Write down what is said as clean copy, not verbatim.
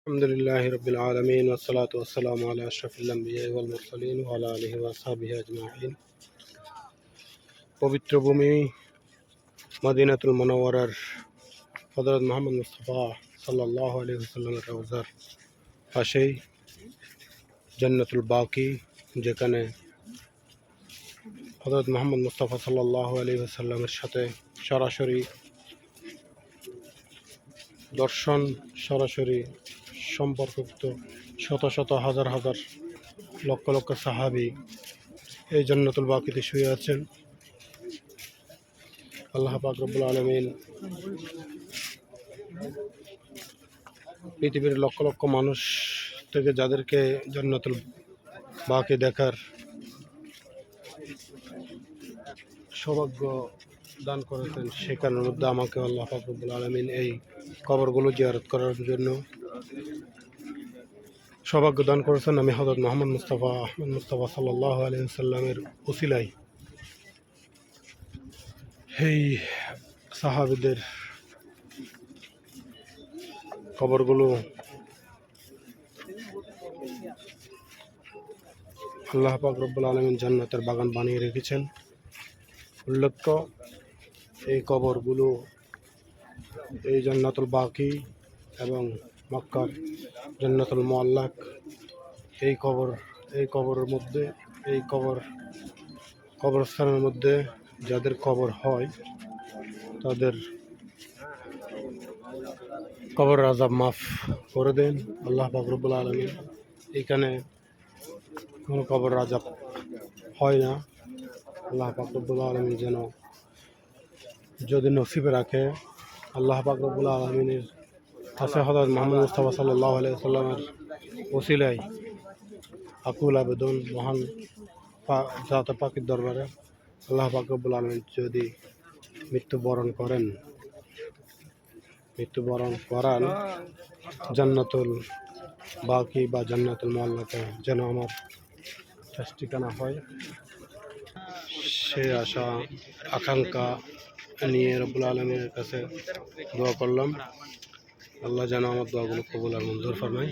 الحمد لله رب العالمين والصلاة والسلام على أشرف الأنبياء والمرسلين وعلى آله وأصحابه أجمعين। পবিত্র ভূমি মদিনাতুল মুনাওয়ারার হযরত মুহাম্মদ মুস্তাফা সাল্লাল্লাহু আলাইহি ওয়াসাল্লামের রওজার পাশেই জান্নাতুল বাকি, যেখানে হযরত মুহাম্মদ মুস্তাফা সাল্লাল্লাহু আলাইহি ওয়াসাল্লামের সাথে সরাসরি দর্শন, সরাসরি সম্পর্কযুক্ত শত শত হাজার হাজার লক্ষ লক্ষ সাহাবী এই জান্নাতুল বাকিতে শুয়ে আছেন। আল্লাহ পাক রব্বুল আলামিন পৃথিবীর লক্ষ লক্ষ মানুষ থেকে যাদেরকে জান্নাতুল বাকি দেখার সৌভাগ্য দান করেছেন, সেখানের মধ্যে আমাকে আল্লাহ পাক রব্বুল আলামিন এই কবরগুলো জিয়ারত করার জন্য সৌভাগ্য দান করেছেন। আমি হযরত মুহাম্মদ মুস্তাফা সাল্লাল্লাহু আলাইহি ওয়াসাল্লামের উসিলায় এই সাহাবীদের কবরগুলো আল্লাহ পাক রব্বুল আলামিন জান্নাতের বাগান বানিয়ে রেখেছেন। উল্লেখ্য, এই কবরগুলো এই জান্নাতুল বাকি এবং মক্কার জান্নাতুল মুআল্লাক, এই কবরের মধ্যে, এই কবরস্থানের মধ্যে যাদের কবর হয় তাদের কবর আযাব মাফ করে দেন আল্লাহ পাক রব্বুল আলামিন। এখানে কোনো কবর আযাব হয় না। আল্লাহ পাক রব্বুল আলামিন যেন যদি নসিবে রাখে, আল্লাহ পাক রব্বুল আলামিনের কাছে হযরত মুহাম্মদ মুস্তাফা সাল্লাল্লাহু আলাইহি ওয়াসাল্লামের ওসিলায় আকুল আবেদন মহান জাত পাকের দরবারে, আল্লাহ পাক রব্বুল আলামিন যদি মৃত্যুবরণ করান জান্নাতুল বাকি বা জান্নাতুল মুআল্লাকে যেন আমার শেষ ঠিকানা হয়, সে আশা আকাঙ্ক্ষা নিয়ে রব্বুল আলামিনের কাছে দোয়া করলাম। আল্লাহ যেন আমার দোয়াগুলো কবুল আর মঞ্জুর ফরমায়।